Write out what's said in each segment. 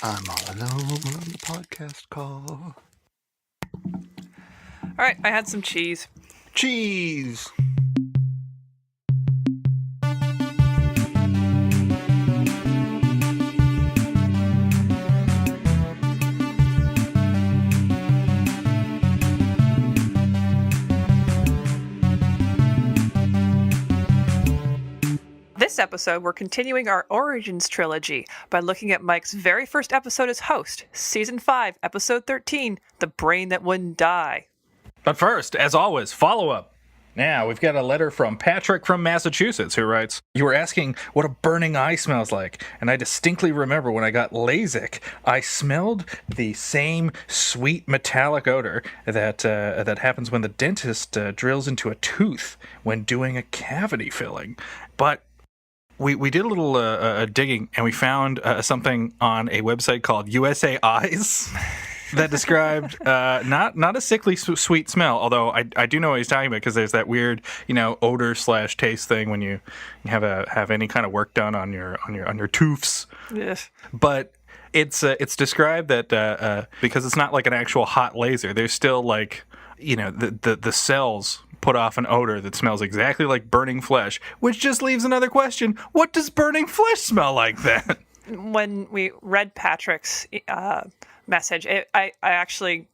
I'm all alone on the podcast call. All right, I had some cheese. Cheese! This episode, we're continuing our Origins trilogy by looking at Mike's very first episode as host, Season 5, Episode 13, The Brain That Wouldn't Die. But first, as always, follow-up. Now, we've got a letter from Patrick from Massachusetts who writes, "You were asking what a burning eye smells like, and I distinctly remember when I got LASIK, I smelled the same sweet metallic odor that happens when the dentist drills into a tooth when doing a cavity filling. But we did a little digging, and we found something on a website called USA Eyes that described not a sickly sweet smell, although I do know what he's talking about, because there's that weird odor / taste thing when you have any kind of work done on your tooths. Yes. But it's described that because it's not like an actual hot laser, there's still the cells put off an odor that smells exactly like burning flesh, which just leaves another question: what does burning flesh smell like then? When we read Patrick's message, I actually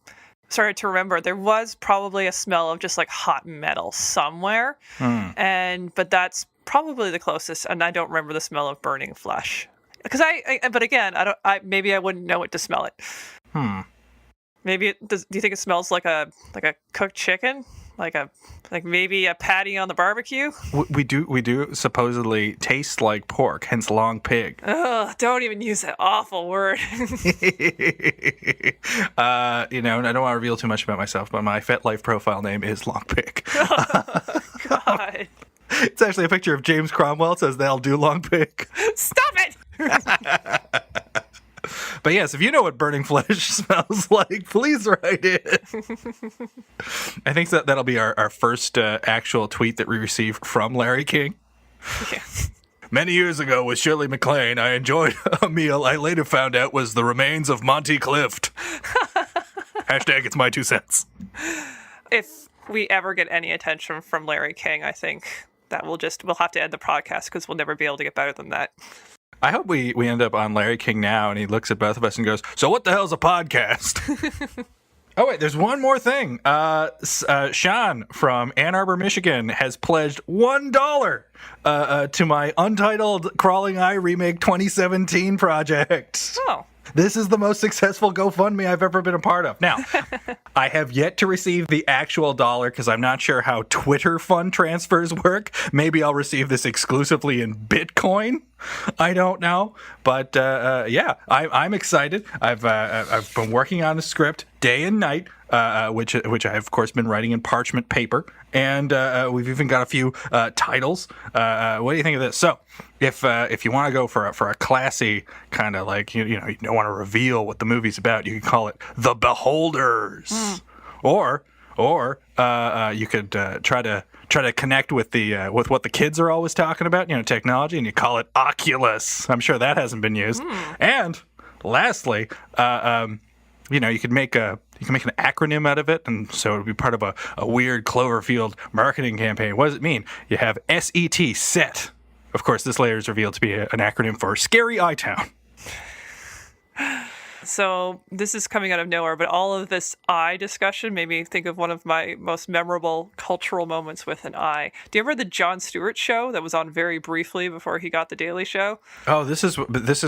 started to remember there was probably a smell of just like hot metal somewhere, but that's probably the closest, and I don't remember the smell of burning flesh. Because but again, maybe I wouldn't know it to smell it. Maybe do you think it smells like a cooked chicken? Like maybe a patty on the barbecue? We do supposedly taste like pork, hence long pig. Ugh, don't even use that awful word. I don't want to reveal too much about myself, but my FetLife profile name is Long Pig. Oh, God. It's actually a picture of James Cromwell. It says they'll do Long Pig. Stop it! But yes, if you know what burning flesh smells like, please write in. I think that'll be our first actual tweet that we received from Larry King. Yeah. Many years ago with Shirley MacLaine, I enjoyed a meal I later found out was the remains of Monty Clift. Hashtag it's my 2 cents. If we ever get any attention from Larry King, I think that we'll have to end the podcast because we'll never be able to get better than that. I hope we end up on Larry King now, and he looks at both of us and goes, "So what the hell's a podcast?" Oh, wait, there's one more thing. Sean from Ann Arbor, Michigan has pledged $1 to my Untitled Crawling Eye Remake 2017 project. Oh. This is the most successful GoFundMe I've ever been a part of. Now, I have yet to receive the actual dollar because I'm not sure how Twitter fund transfers work. Maybe I'll receive this exclusively in Bitcoin. I don't know. But I'm excited. I've been working on a script day and night, which I have, of course, been writing in parchment paper. And we've even got a few titles. What do you think of this? So, if you want to go for a classy kind of you don't want to reveal what the movie's about, you can call it The Beholders, or you could try to connect with with what the kids are always talking about, technology, and you call it Oculus. I'm sure that hasn't been used. And lastly, you could make an acronym out of it, and so it would be part of a weird Cloverfield marketing campaign. What does it mean? You have SET, set. Of course, this later is revealed to be an acronym for Scary Eye Town. So this is coming out of nowhere, but all of this eye discussion made me think of one of my most memorable cultural moments with an eye. Do you remember the Jon Stewart show that was on very briefly before he got the Daily Show? Oh, this is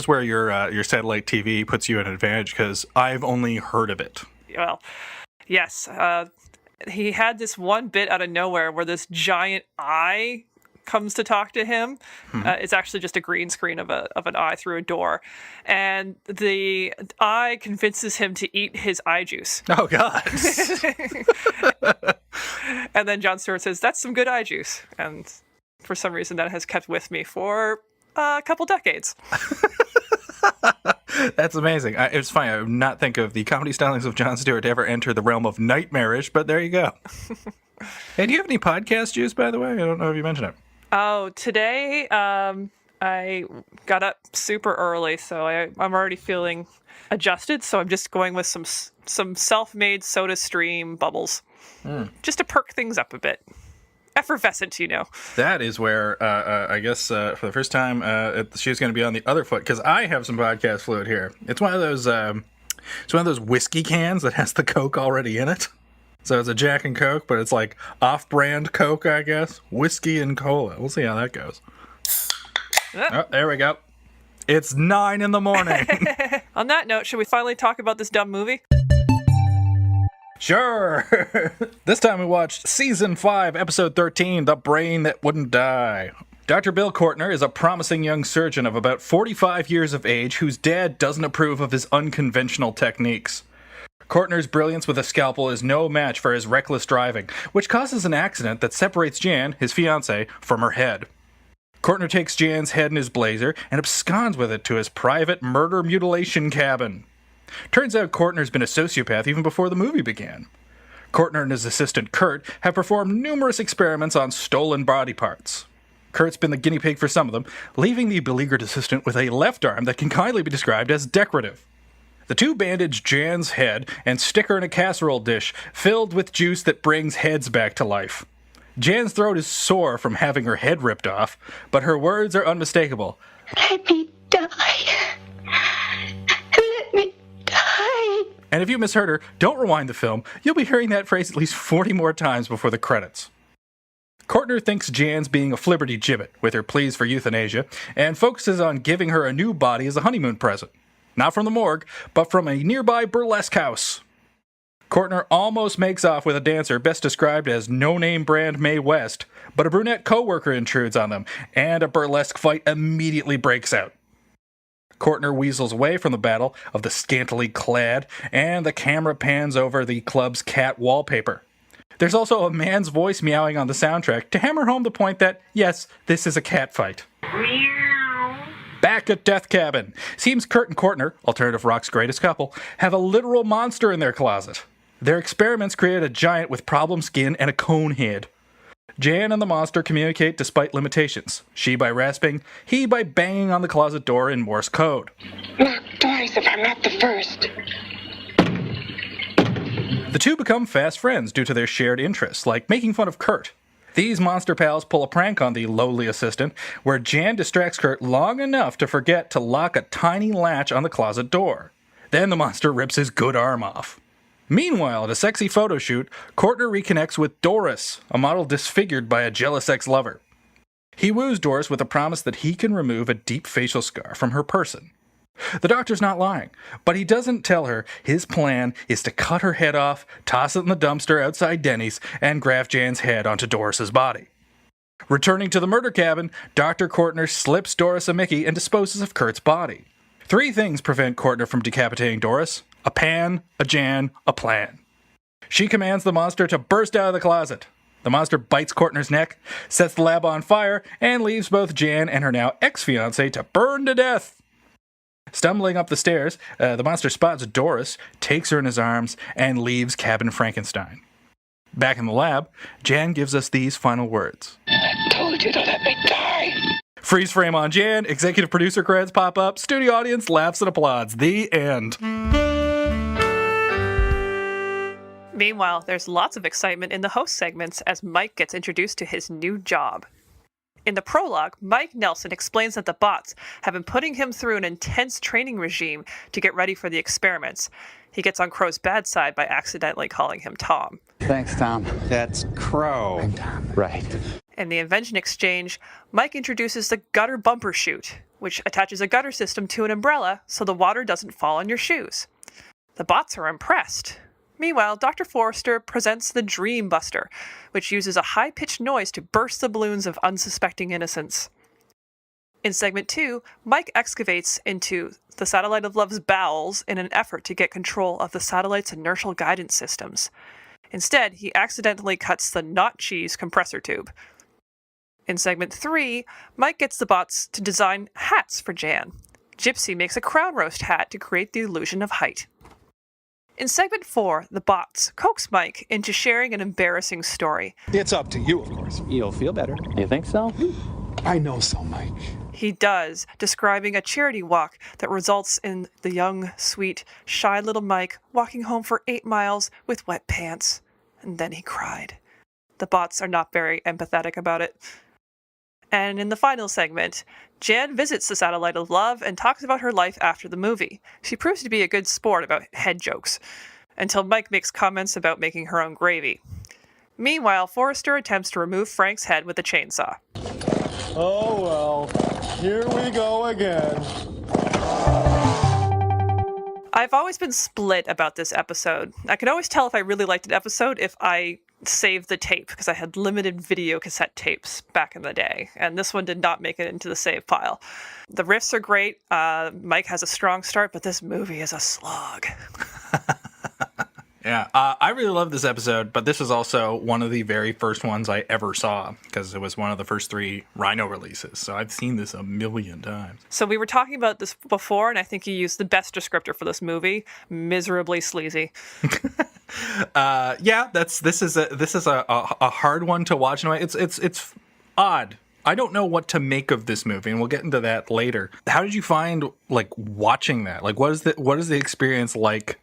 where your satellite TV puts you at an advantage, because I've only heard of it. Well, yes. He had this one bit out of nowhere where this giant eye comes to talk to him. It's actually just a green screen of an eye through a door, and the eye convinces him to eat his eye juice. Oh God! And then Jon Stewart says, "That's some good eye juice," and for some reason that has kept with me for a couple decades. That's amazing. It's funny. I would not think of the comedy stylings of Jon Stewart to ever enter the realm of nightmarish, but there you go. Hey, do you have any podcast juice, by the way? I don't know if you mentioned it. Oh, today I got up super early, so I'm already feeling adjusted. So I'm just going with some self-made Soda Stream bubbles, just to perk things up a bit. Effervescent, you know. That is where I guess for the first time she was going to be on the other foot, because I have some podcast fluid here. It's one of those whiskey cans that has the Coke already in it. So it's a Jack and Coke, but it's like off-brand Coke, I guess. Whiskey and cola. We'll see how that goes. Oh, there we go. It's 9 a.m. On that note, should we finally talk about this dumb movie? Sure. This time we watched Season 5, Episode 13, The Brain That Wouldn't Die. Dr. Bill Courtner is a promising young surgeon of about 45 years of age whose dad doesn't approve of his unconventional techniques. Courtner's brilliance with a scalpel is no match for his reckless driving, which causes an accident that separates Jan, his fiancée, from her head. Courtner takes Jan's head in his blazer and absconds with it to his private murder mutilation cabin. Turns out Courtner's been a sociopath even before the movie began. Courtner and his assistant Kurt have performed numerous experiments on stolen body parts. Kurt's been the guinea pig for some of them, leaving the beleaguered assistant with a left arm that can kindly be described as decorative. The two bandage Jan's head and stick her in a casserole dish filled with juice that brings heads back to life. Jan's throat is sore from having her head ripped off, but her words are unmistakable. Let me die. Let me die. And if you misheard her, don't rewind the film. You'll be hearing that phrase at least 40 more times before the credits. Courtner thinks Jan's being a flibberty-gibbet with her pleas for euthanasia and focuses on giving her a new body as a honeymoon present. Not from the morgue, but from a nearby burlesque house. Courtner almost makes off with a dancer best described as no-name brand Mae West, but a brunette co-worker intrudes on them, and a burlesque fight immediately breaks out. Courtner weasels away from the battle of the scantily clad, and the camera pans over the club's cat wallpaper. There's also a man's voice meowing on the soundtrack to hammer home the point that, yes, this is a cat fight. Back at Death Cabin, seems Kurt and Courtner, alternative rock's greatest couple, have a literal monster in their closet. Their experiments create a giant with problem skin and a cone head. Jan and the monster communicate despite limitations. She by rasping, he by banging on the closet door in Morse code. Knock twice if I'm not the first. The two become fast friends due to their shared interests, like making fun of Kurt. These monster pals pull a prank on the lowly assistant, where Jan distracts Kurt long enough to forget to lock a tiny latch on the closet door. Then the monster rips his good arm off. Meanwhile, at a sexy photo shoot, Courtner reconnects with Doris, a model disfigured by a jealous ex-lover. He woos Doris with a promise that he can remove a deep facial scar from her person. The doctor's not lying, but he doesn't tell her his plan is to cut her head off, toss it in the dumpster outside Denny's, and graft Jan's head onto Doris's body. Returning to the murder cabin, Dr. Courtner slips Doris a Mickey and disposes of Kurt's body. 3 things prevent Courtner from decapitating Doris: a pan, a Jan, a plan. She commands the monster to burst out of the closet. The monster bites Courtner's neck, sets the lab on fire, and leaves both Jan and her now ex-fiancé to burn to death. Stumbling up the stairs, the monster spots Doris, takes her in his arms, and leaves Cabin Frankenstein. Back in the lab, Jan gives us these final words. I told you to let me die. Freeze frame on Jan, executive producer credits pop up, studio audience laughs and applauds. The end. Meanwhile, there's lots of excitement in the host segments as Mike gets introduced to his new job. In the prologue, Mike Nelson explains that the bots have been putting him through an intense training regime to get ready for the experiments. He gets on Crow's bad side by accidentally calling him Tom. Thanks, Tom. That's Crow. I'm Tom. Right. In the invention exchange, Mike introduces the gutter bumper chute, which attaches a gutter system to an umbrella so the water doesn't fall on your shoes. The bots are impressed. Meanwhile, Dr. Forrester presents the Dream Buster, which uses a high-pitched noise to burst the balloons of unsuspecting innocence. In segment 2, Mike excavates into the Satellite of Love's bowels in an effort to get control of the satellite's inertial guidance systems. Instead, he accidentally cuts the not cheese compressor tube. In segment 3, Mike gets the bots to design hats for Jan. Gypsy makes a crown roast hat to create the illusion of height. In segment 4, the bots coax Mike into sharing an embarrassing story. It's up to you, of course. You'll feel better. You think so? I know so, Mike. He does, describing a charity walk that results in the young, sweet, shy little Mike walking home for 8 miles with wet pants. And then he cried. The bots are not very empathetic about it. And in the final segment, Jan visits the Satellite of Love and talks about her life after the movie. She proves to be a good sport about head jokes, until Mike makes comments about making her own gravy. Meanwhile, Forrester attempts to remove Frank's head with a chainsaw. Oh well, here we go again. I've always been split about this episode. I could always tell if I really liked an episode if I saved the tape, because I had limited video cassette tapes back in the day, and this one did not make it into the save file. The riffs are great. Mike has a strong start, but this movie is a slog. Yeah, I really love this episode, but this is also one of the very first ones I ever saw, because it was one of the first 3 Rhino releases, so I've seen this a million times. So we were talking about this before, and I think you used the best descriptor for this movie: miserably sleazy. Yeah, this is a hard one to watch in a way. It's odd. I don't know what to make of this movie, and we'll get into that later. How did you find watching that? What is the experience like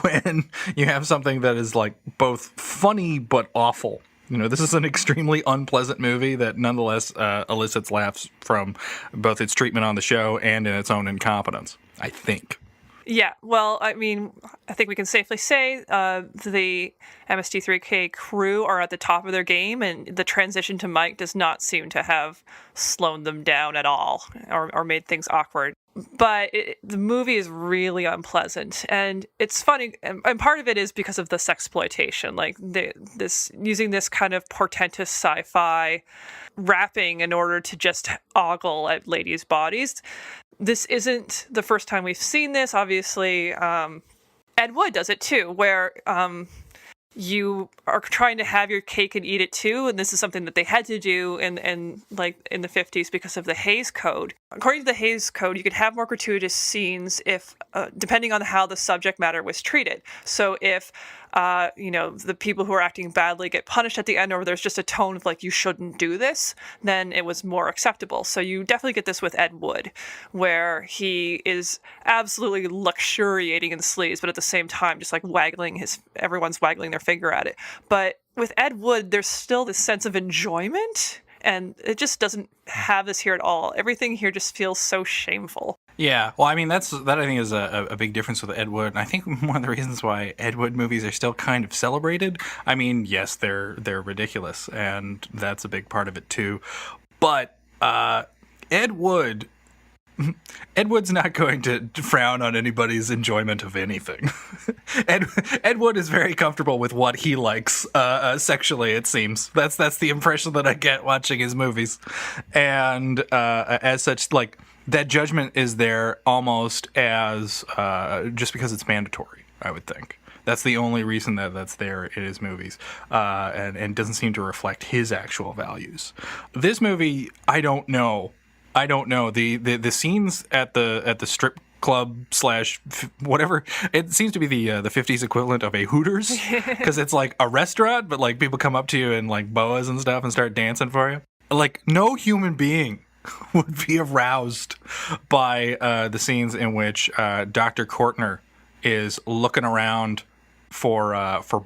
when you have something that is both funny but awful? This is an extremely unpleasant movie that nonetheless elicits laughs from both its treatment on the show and in its own incompetence, I think. Yeah, well, I mean, I think we can safely say the MST3K crew are at the top of their game, and the transition to Mike does not seem to have slowed them down at all or made things awkward. But the movie is really unpleasant, and it's funny, and part of it is because of the sexploitation, using this kind of portentous sci-fi wrapping in order to just ogle at ladies' bodies. This isn't the first time we've seen this. Obviously, Ed Wood does it too, where you are trying to have your cake and eat it too, and this is something that they had to do in the 50s because of the Hays Code. According to the Hays Code, you could have more gratuitous scenes if depending on how the subject matter was treated. So if the people who are acting badly get punished at the end, or there's just a tone of you shouldn't do this, then it was more acceptable. So you definitely get this with Ed Wood, where he is absolutely luxuriating in the sleaze, but at the same time just everyone's waggling their finger at it. But with Ed Wood, there's still this sense of enjoyment, and it just doesn't have this here at all. Everything here just feels so shameful. Yeah, well, I mean, that I think is a big difference with Ed Wood, and I think one of the reasons why Ed Wood movies are still kind of celebrated. I mean, yes, they're ridiculous, and that's a big part of it too. But Ed Wood's not going to frown on anybody's enjoyment of anything. Ed Wood is very comfortable with what he likes sexually, it seems. That's the impression that I get watching his movies, and as such, that judgment is there almost as just because it's mandatory, I would think. That's the only reason that's there in his movies, and doesn't seem to reflect his actual values. This movie, I don't know. The scenes at the strip club / whatever, it seems to be the 50s equivalent of a Hooters, because it's a restaurant, but people come up to you in boas and stuff and start dancing for you. No human being would be aroused by the scenes in which Dr. Kortner is looking around for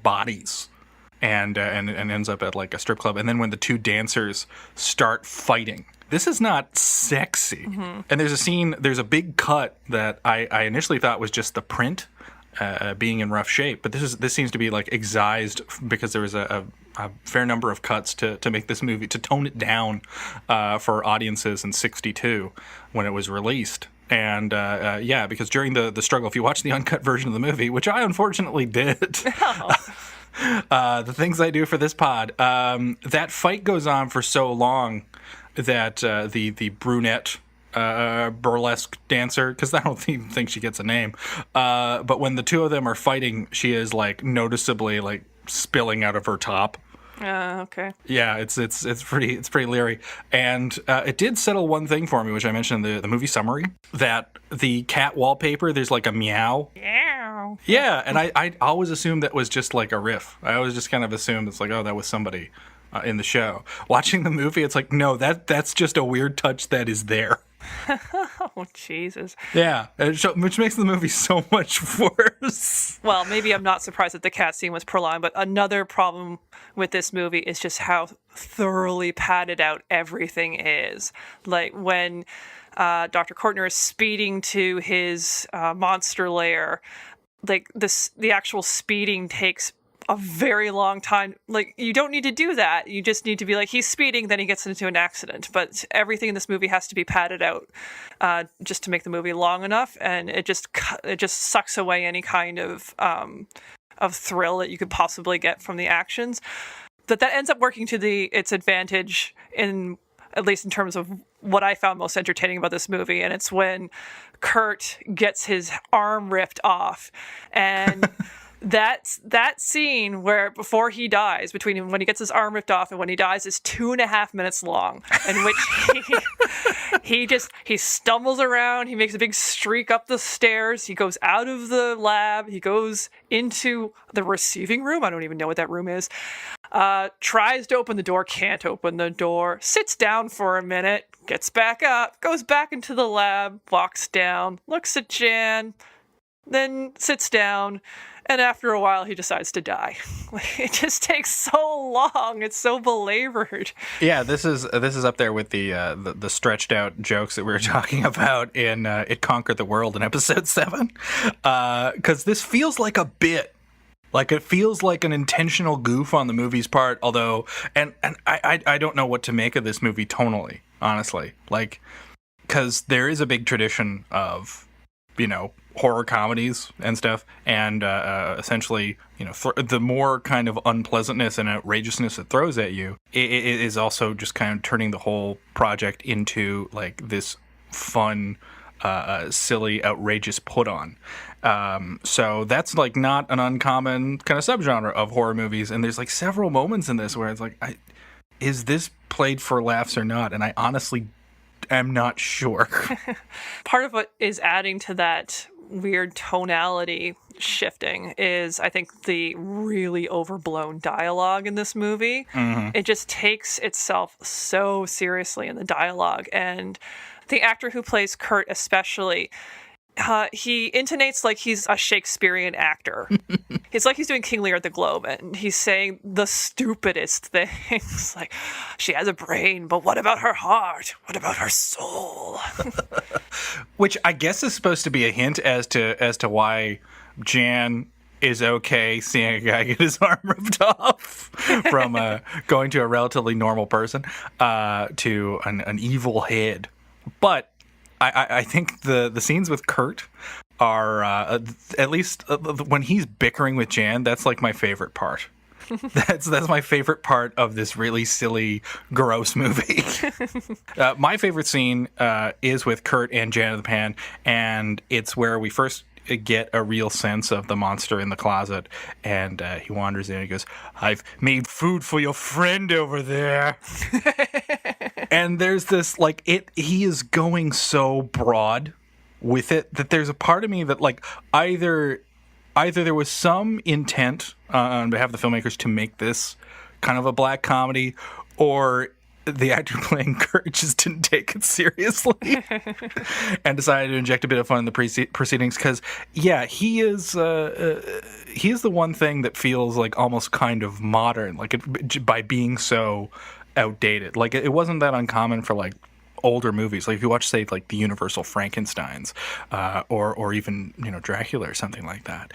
bodies and ends up at a strip club, and then when the 2 dancers start fighting. This is not sexy. Mm-hmm. And there's a big cut that I initially thought was just the print being in rough shape, but this seems to be excised, because there was a fair number of cuts to make this movie, to tone it down for audiences in '62 when it was released. And because during the struggle, if you watch the uncut version of the movie, which I unfortunately did, the things I do for this pod, that fight goes on for so long that the brunette burlesque dancer, because I don't even think she gets a name, but when the 2 of them are fighting, she is noticeably spilling out of her top. Okay. Yeah, it's pretty leery, and it did settle one thing for me, which I mentioned in the movie summary, that the cat wallpaper, there's a meow. Meow. Yeah, and I always assumed that was just a riff. I always just kind of assumed it's oh, that was somebody in the show. Watching the movie, it's like, no, that's just a weird touch that is there. Oh, Jesus. Yeah, which makes the movie so much worse. Well, maybe I'm not surprised that the cat scene was prolonged, but another problem with this movie is just how thoroughly padded out everything is. Like when Dr. Courtner is speeding to his monster lair, like the actual speeding takes a very long time. Like, you don't need to do that. You just need to be like, he's speeding, then he gets into an accident. But everything in this movie has to be padded out just to make the movie long enough, and it just sucks away any kind of thrill that you could possibly get from the actions. But that ends up working to its advantage, in at least in terms of what I found most entertaining about this movie, and it's when Kurt gets his arm ripped off, and that scene where before he dies, between when he gets his arm ripped off and when he dies, is 2.5 minutes long, in which he stumbles around, he makes a big streak up the stairs, he goes out of the lab, he goes into the receiving room, I don't even know what that room is, tries to open the door, can't open the door, sits down for a minute, gets back up, goes back into the lab, walks down, looks at Jan, then sits down, and after a while he decides to die. It just takes so long. It's so belabored. Yeah, this is up there with the stretched out jokes that we were talking about in It Conquered the World in episode 7. Because this feels like a bit. Like, it feels like an intentional goof on the movie's part, although, and I don't know what to make of this movie tonally, honestly. Like, because there is a big tradition of, horror comedies and stuff, and essentially, the more kind of unpleasantness and outrageousness it throws at you, it is also just kind of turning the whole project into, like, this fun, silly, outrageous put-on. So that's, like, not an uncommon kind of subgenre of horror movies, and there's, like, several moments in this where it's like, is this played for laughs or not? And I honestly am not sure. Part of what is adding to that weird tonality shifting is, I think, the really overblown dialogue in this movie. Mm-hmm. It just takes itself so seriously in the dialogue, and the actor who plays Kurt especially, he intonates like he's a Shakespearean actor. It's like he's doing King Lear at the Globe, and he's saying the stupidest things. Like, she has a brain, but what about her heart? What about her soul? Which I guess is supposed to be a hint as to why Jan is okay seeing a guy get his arm ripped off from going to a relatively normal person to an evil head. But I think the scenes with Kurt are, at least when he's bickering with Jan, that's like my favorite part. That's my favorite part of this really silly, gross movie. My favorite scene is with Kurt and Jan in the pan, and it's where we first get a real sense of the monster in the closet, and he wanders in and he goes, "I've made food for your friend over there." And there's this, like, he is going so broad with it that there's a part of me that, like, either there was some intent on behalf of the filmmakers to make this kind of a black comedy, or the actor playing Kurt just didn't take it seriously and decided to inject a bit of fun in the proceedings. Because, yeah, he is the one thing that feels like almost kind of modern, like by being so outdated. Like, it wasn't that uncommon for, like, older movies. Like, if you watch, say, like the Universal Frankensteins, or even, Dracula or something like that,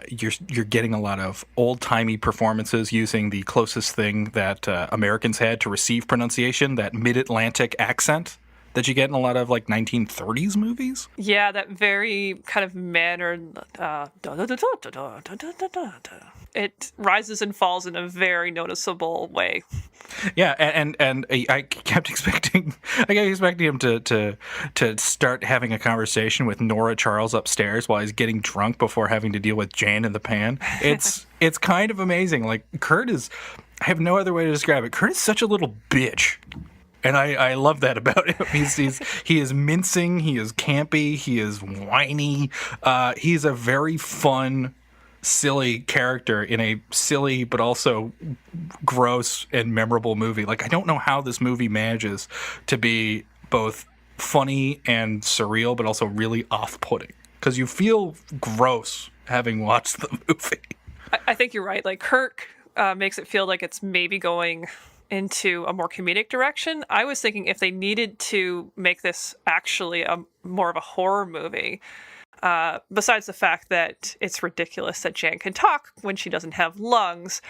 you're getting a lot of old-timey performances using the closest thing that Americans had to receive pronunciation, that mid-Atlantic accent that you get in a lot of, like, 1930s movies. Yeah, that very kind of mannered it rises and falls in a very noticeable way. Yeah, and I kept expecting him to start having a conversation with Nora Charles upstairs while he's getting drunk before having to deal with Jan in the pan. It's kind of amazing. Like, Kurt is, I have no other way to describe it. Kurt is such a little bitch. And I love that about him. He is mincing, he is campy, he is whiny. He's a very fun silly character in a silly but also gross and memorable movie. Like, I don't know how this movie manages to be both funny and surreal, but also really off-putting, because you feel gross having watched the movie. I think you're right. Like, Kirk makes it feel like it's maybe going into a more comedic direction. I was thinking if they needed to make this actually more of a horror movie, besides the fact that it's ridiculous that Jan can talk when she doesn't have lungs,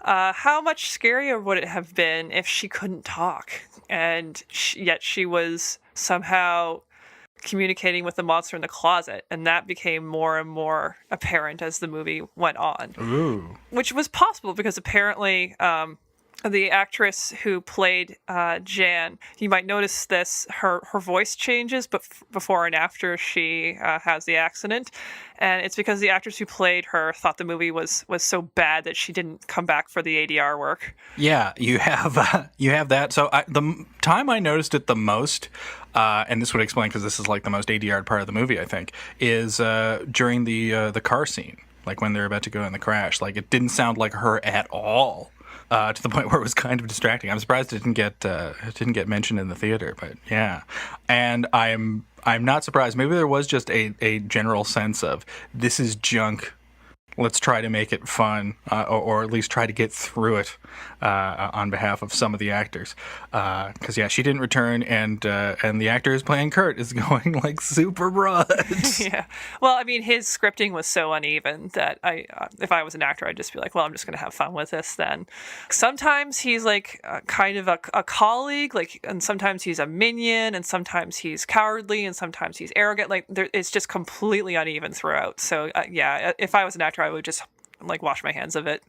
how much scarier would it have been if she couldn't talk and yet she was somehow communicating with the monster in the closet, and that became more and more apparent as the movie went on. Ooh. Which was possible because apparently the actress who played Jan, you might notice this, her voice changes but before and after she has the accident, and it's because the actress who played her thought the movie was so bad that she didn't come back for the ADR work. Yeah, you have that. So the time I noticed it the most, and this would explain because this is like the most ADR part of the movie, I think, is during the car scene, like when they're about to go in the crash. Like, it didn't sound like her at all. To the point where it was kind of distracting. I'm surprised it didn't get mentioned in the theater, but yeah. And I'm not surprised. Maybe there was just a general sense of, this is junk. Let's try to make it fun, or at least try to get through it on behalf of some of the actors. Because yeah, she didn't return, and the actor who's playing Kurt is going like super broad. Yeah. Well, I mean, his scripting was so uneven that if I was an actor, I'd just be like, well, I'm just going to have fun with this then. Sometimes he's like kind of a colleague, like, and sometimes he's a minion, and sometimes he's cowardly, and sometimes he's arrogant. Like, it's just completely uneven throughout. So yeah, if I was an actor, I would just like wash my hands of it.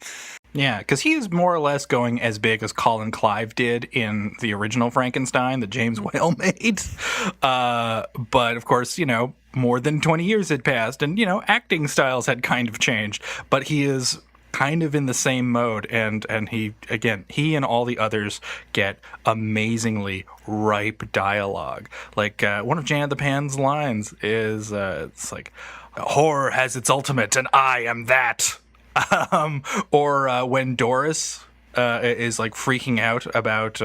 Yeah, because he's more or less going as big as Colin Clive did in the original Frankenstein that James Whale made. But of course, more than 20 years had passed, and acting styles had kind of changed. But he is kind of in the same mode, and he and all the others get amazingly ripe dialogue. Like one of Jan the Pan's lines is it's like, horror has its ultimate and I am that. Or when Doris is like freaking out about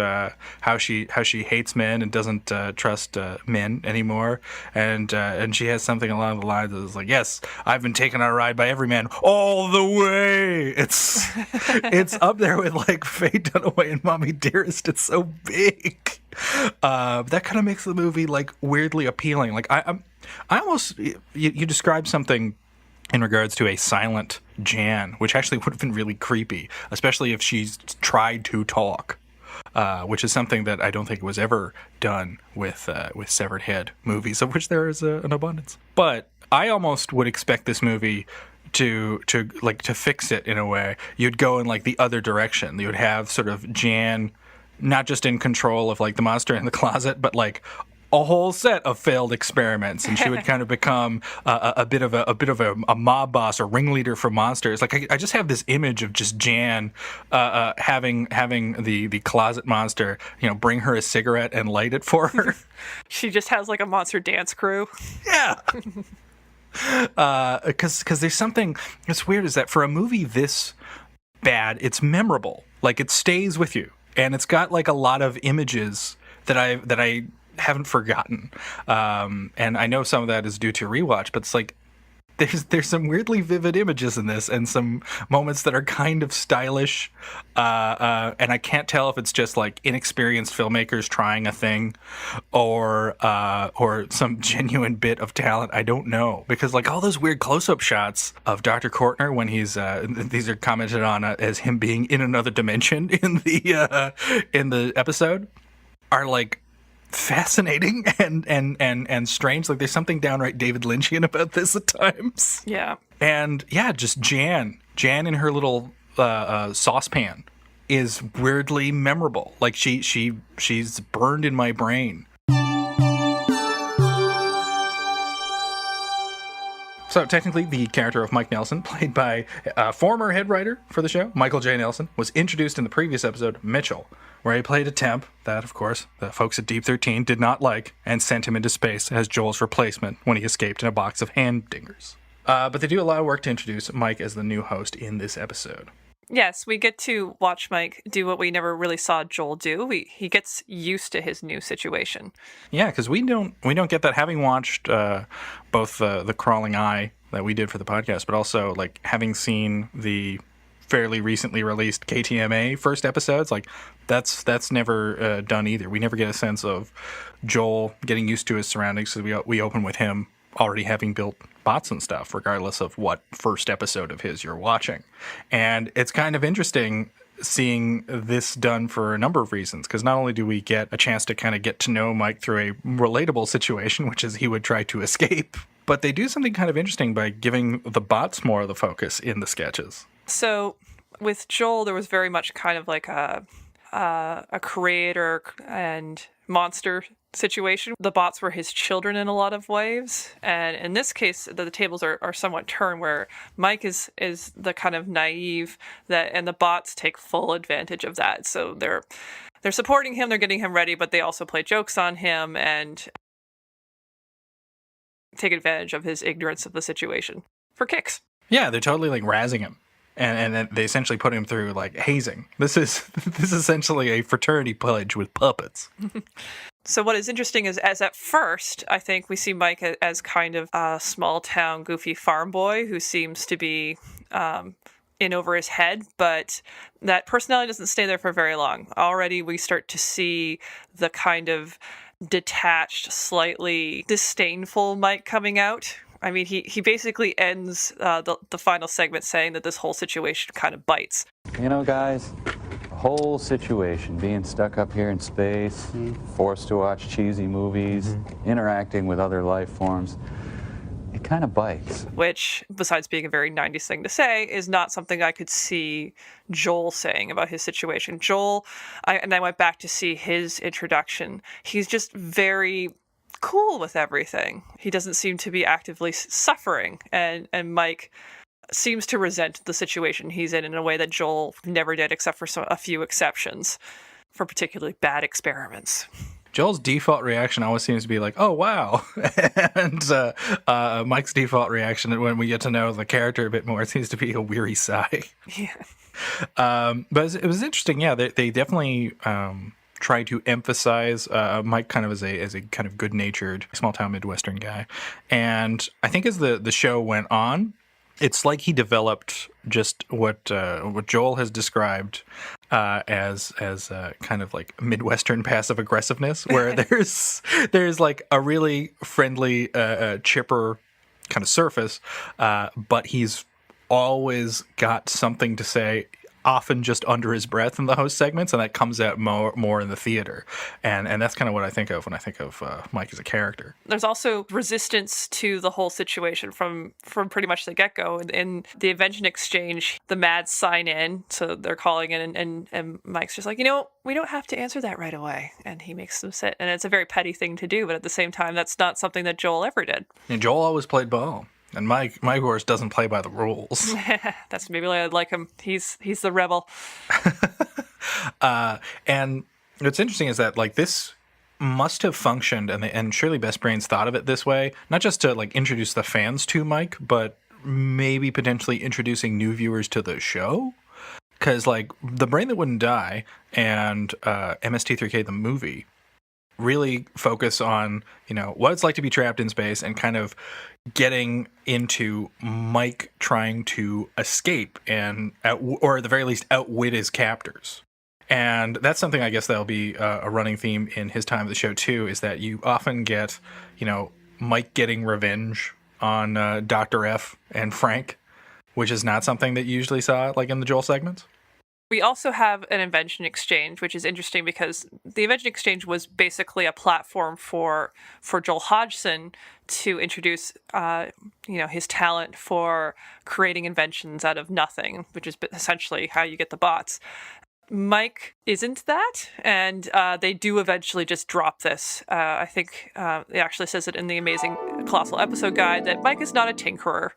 how she hates men and doesn't trust men anymore, and she has something along the lines of like, yes, I've been taken on a ride by every man all the way. It's up there with like Faye Dunaway and Mommy Dearest. It's so big. That kind of makes the movie like weirdly appealing. Like I almost you described something in regards to a silent Jan, which actually would have been really creepy, especially if she's tried to talk, which is something that I don't think was ever done with severed head movies, of which there is an abundance. But I almost would expect this movie to fix it in a way. You'd go in like the other direction. You would have sort of Jan not just in control of like the monster in the closet, but like a whole set of failed experiments, and she would kind of become a bit of a mob boss or ringleader for monsters. Like I just have this image of just Jan having the closet monster, bring her a cigarette and light it for her. She just has like a monster dance crew. Yeah. Because there's something that's weird, is that for a movie this bad, it's memorable. Like, it stays with you, and it's got like a lot of images that I haven't forgotten, and I know some of that is due to rewatch, but it's like there's some weirdly vivid images in this, and some moments that are kind of stylish, and I can't tell if it's just like inexperienced filmmakers trying a thing, or some genuine bit of talent. I don't know, because like all those weird close-up shots of Dr. Kortner when he's these are commented on as him being in another dimension in the episode, are like fascinating and strange. Like, there's something downright David Lynchian about this at times. Yeah. And yeah, just Jan in her little saucepan is weirdly memorable. Like, she's burned in my brain. So technically, the character of Mike Nelson, played by former head writer for the show, Michael J. Nelson, was introduced in the previous episode, Mitchell, where he played a temp that, of course, the folks at Deep 13 did not like, and sent him into space as Joel's replacement when he escaped in a box of hand dingers. But they do a lot of work to introduce Mike as the new host in this episode. Yes, we get to watch Mike do what we never really saw Joel do. He gets used to his new situation. Yeah, because we don't get that, having watched both the Crawling Eye that we did for the podcast, but also like having seen the fairly recently released KTMA first episodes. Like that's never done either. We never get a sense of Joel getting used to his surroundings, because we open with him already having built bots and stuff, regardless of what first episode of his you're watching. And it's kind of interesting seeing this done for a number of reasons, because not only do we get a chance to kind of get to know Mike through a relatable situation, which is he would try to escape, but they do something kind of interesting by giving the bots more of the focus in the sketches. So with Joel, there was very much kind of like a creator and monster situation. The bots were his children in a lot of ways, and in this case the tables are somewhat turned, where Mike is the kind of naive, and the bots take full advantage of that. So they're supporting him, they're getting him ready, but they also play jokes on him and take advantage of his ignorance of the situation for kicks. Yeah, they're totally like razzing him. And then they essentially put him through like hazing. This is essentially a fraternity pledge with puppets. So what is interesting is, as at first, I think we see Mike as kind of a small town goofy farm boy who seems to be in over his head, but that personality doesn't stay there for very long. Already we start to see the kind of detached, slightly disdainful Mike coming out. I mean, he basically ends the final segment saying that this whole situation kind of bites. You know, guys, the whole situation, being stuck up here in space, forced to watch cheesy movies, interacting with other life forms, it kind of bites. Which, besides being a very 90s thing to say, is not something I could see Joel saying about his situation. Joel, I went back to see his introduction. He's just very cool with everything. He doesn't seem to be actively suffering, and Mike seems to resent the situation he's in a way that Joel never did, except for a few exceptions for particularly bad experiments. Joel's default reaction always seems to be like, oh, wow. And Mike's default reaction when we get to know the character a bit more seems to be a weary sigh. Yeah. But it was interesting. Yeah, they definitely try to emphasize Mike kind of as a kind of good-natured small-town Midwestern guy. And I think as the show went on, it's like he developed just what Joel has described as kind of like Midwestern passive aggressiveness, where there's like a really friendly, chipper kind of surface, but he's always got something to say, often just under his breath in the host segments, and that comes out more in the theater. And that's kind of what I think of when I think of Mike as a character. There's also resistance to the whole situation from pretty much the get-go. In the invention exchange, the Mads sign in, so they're calling in, and Mike's just like, we don't have to answer that right away. And he makes them sit. And it's a very petty thing to do, but at the same time, that's not something that Joel ever did. And Joel always played ball. And Mike, of course, doesn't play by the rules. That's maybe why I'd like him. He's the rebel. And what's interesting is that like this must have functioned, and surely Best Brains thought of it this way, not just to like introduce the fans to Mike, but maybe potentially introducing new viewers to the show. Because like The Brain That Wouldn't Die and MST3K the movie really focus on, what it's like to be trapped in space and kind of getting into Mike trying to escape and, or at the very least, outwit his captors. And that's something I guess that'll be a running theme in his time of the show, too, is that you often get, Mike getting revenge on Dr. F and Frank, which is not something that you usually saw like in the Joel segments. We also have an invention exchange, which is interesting because the invention exchange was basically a platform for Joel Hodgson to introduce, his talent for creating inventions out of nothing, which is essentially how you get the bots. Mike isn't that, and they do eventually just drop this. I think it actually says it in the Amazing Colossal Episode Guide that Mike is not a tinkerer,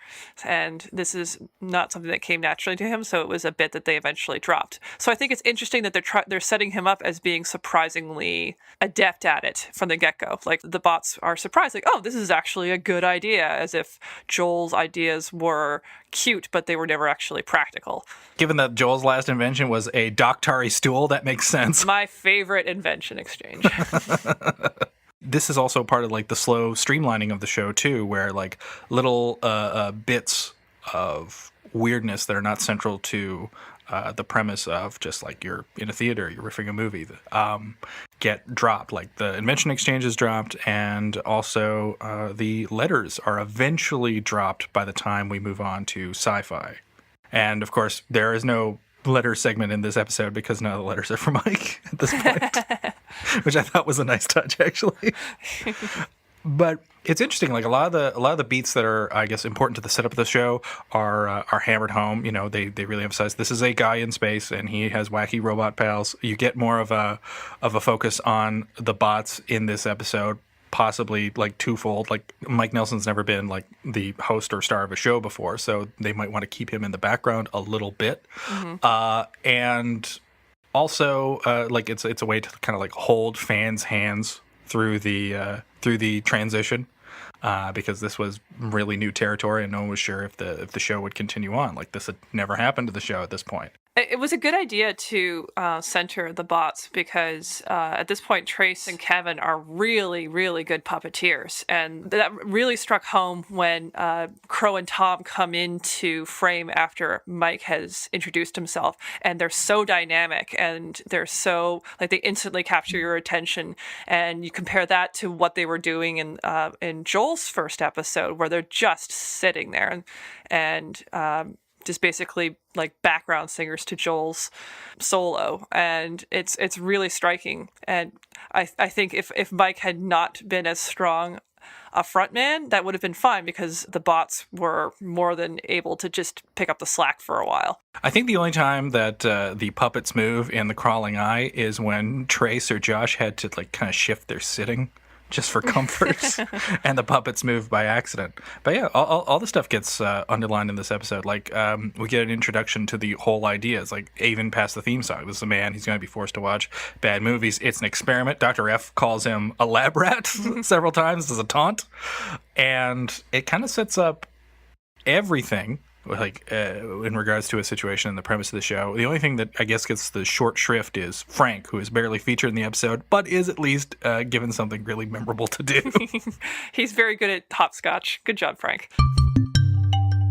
and this is not something that came naturally to him, so it was a bit that they eventually dropped. So I think it's interesting that they're setting him up as being surprisingly adept at it from the get-go. Like, the bots are surprised, like, oh, this is actually a good idea, as if Joel's ideas were cute, but they were never actually practical. Given that Joel's last invention was a Doctari stool, that makes sense. My favorite invention exchange. This is also part of like the slow streamlining of the show too, where like little bits of weirdness that are not central to the premise of just like you're in a theater, you're riffing a movie, get dropped. Like the invention exchange is dropped, and also the letters are eventually dropped by the time we move on to sci-fi. And of course, there is no letter segment in this episode because none of the letters are for Mike at this point, which I thought was a nice touch, actually. But it's interesting. Like a lot of the beats that are, I guess, important to the setup of the show are hammered home. You know, they really emphasize this is a guy in space and he has wacky robot pals. You get more of a focus on the bots in this episode, possibly like twofold. Like Mike Nelson's never been like the host or star of a show before, so they might want to keep him in the background a little bit. And also like it's a way to kind of like hold fans' hands through the transition, because this was really new territory and no one was sure if the show would continue on. Like this had never happened to the show at this point. It was a good idea to center the bots because at this point, Trace and Kevin are really, really good puppeteers. And that really struck home when Crow and Tom come into frame after Mike has introduced himself. And they're so dynamic and they're so, like, they instantly capture your attention. And you compare that to what they were doing in Joel's first episode, where they're just sitting there and just basically like background singers to Joel's solo, and it's really striking. And I think if Mike had not been as strong a frontman, that would have been fine because the bots were more than able to just pick up the slack for a while. I think the only time that the puppets move in The Crawling Eye is when Trace or Josh had to like kind of shift their sitting just for comfort, and the puppets move by accident. But yeah, all the stuff gets underlined in this episode. Like, we get an introduction to the whole idea. It's like, even past the theme song, this is a man, he's going to be forced to watch bad movies. It's an experiment. Dr. F calls him a lab rat several times as a taunt. And it kind of sets up everything, like in regards to a situation and the premise of the show. The only thing that I guess gets the short shrift is Frank, who is barely featured in the episode, but is at least given something really memorable to do. He's very good at hopscotch. Good job, Frank.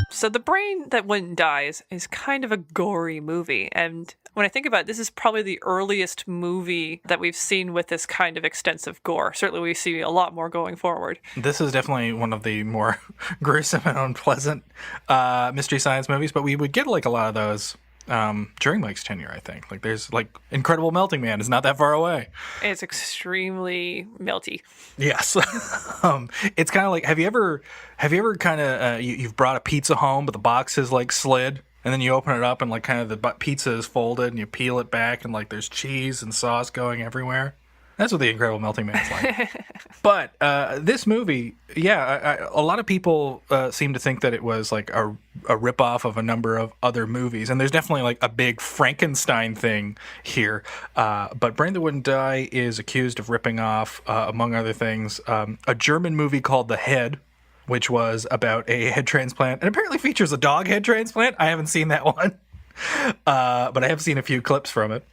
So The Brain That Wouldn't Die is kind of a gory movie. And when I think about it, this is probably the earliest movie that we've seen with this kind of extensive gore. Certainly we see a lot more going forward. This is definitely one of the more gruesome and unpleasant Mystery Science movies, but we would get like a lot of those during Mike's tenure, I think. Like there's like Incredible Melting Man is not that far away. It's extremely melty. Yes. It's kind of like, have you ever kind of, you've brought a pizza home, but the box is like slid, and then you open it up and like kind of the pizza is folded and you peel it back and like there's cheese and sauce going everywhere? That's what the Incredible Melting Man is like. But this movie, yeah, a lot of people seem to think that it was like a ripoff of a number of other movies. And there's definitely like a big Frankenstein thing here. But Brain That Wouldn't Die is accused of ripping off, among other things, a German movie called The Head, which was about a head transplant and apparently features a dog head transplant. I haven't seen that one. But I have seen a few clips from it.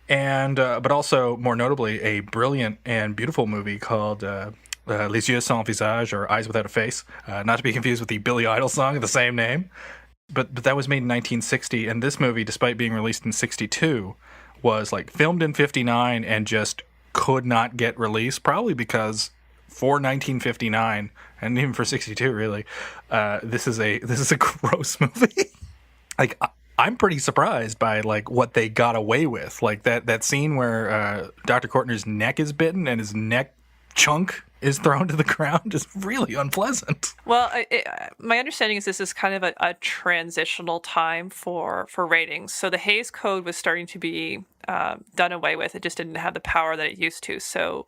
And but also, more notably, a brilliant and beautiful movie called Les Yeux Sans Visage, or Eyes Without a Face, not to be confused with the Billy Idol song of the same name. But that was made in 1960, and this movie, despite being released in 62, was like filmed in 59 and just could not get released, probably because for 1959 and even for 62, really, this is a gross movie. Like, I'm pretty surprised by like what they got away with. Like that scene where Dr. Kortner's neck is bitten and his neck chunk is thrown to the ground is really unpleasant. Well, my understanding is this is kind of a transitional time for ratings. So the Hays Code was starting to be done away with. It just didn't have the power that it used to. So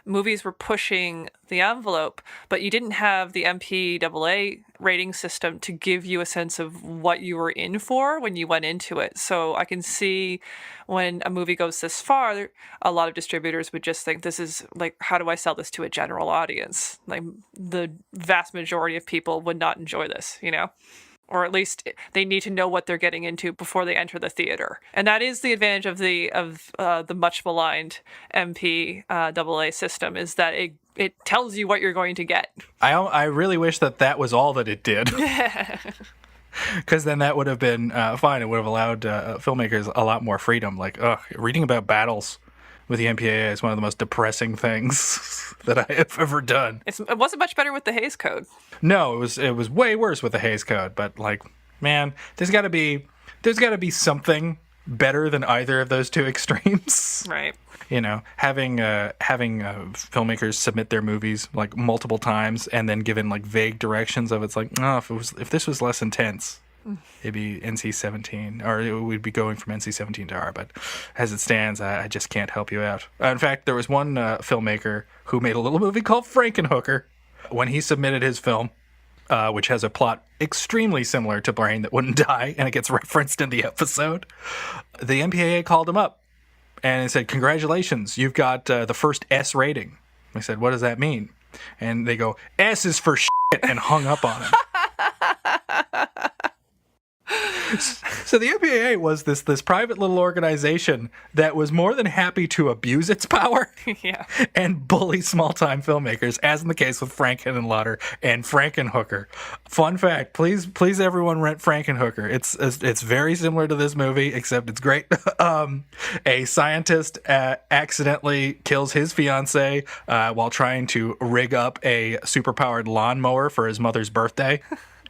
movies were pushing the envelope, but you didn't have the MPAA rating system to give you a sense of what you were in for when you went into it. So I can see when a movie goes this far, a lot of distributors would just think, this is like, how do I sell this to a general audience? Like the vast majority of people would not enjoy this, you know? Or at least they need to know what they're getting into before they enter the theater. And that is the advantage of the much maligned MPAA system, is that it tells you what you're going to get. I really wish that was all that it did. Because then that would have been fine. It would have allowed filmmakers a lot more freedom. Like, reading about battles with the MPAA is one of the most depressing things that I have ever done. It wasn't much better with the Hays Code. No, it was way worse with the Hays Code. But like, man, there's got to be something better than either of those two extremes. Right. You know, having filmmakers submit their movies like multiple times and then given like vague directions of, it's like, oh, if this was less intense, it'd be NC-17, or it would be going from NC-17 to R. But as it stands, I just can't help you out. In fact, there was one filmmaker who made a little movie called Frankenhooker. When he submitted his film, which has a plot extremely similar to Brain That Wouldn't Die, and it gets referenced in the episode, the MPAA called him up and it said, "Congratulations, you've got the first S rating." I said, "What does that mean?" And they go, "S is for shit," and hung up on him. So the MPAA was this private little organization that was more than happy to abuse its power Yeah. and bully small-time filmmakers, as in the case with Frankenhooker and Frankenhooker. Fun fact, please everyone rent Frankenhooker. It's very similar to this movie, except it's great. A scientist accidentally kills his fiancée while trying to rig up a superpowered lawnmower for his mother's birthday.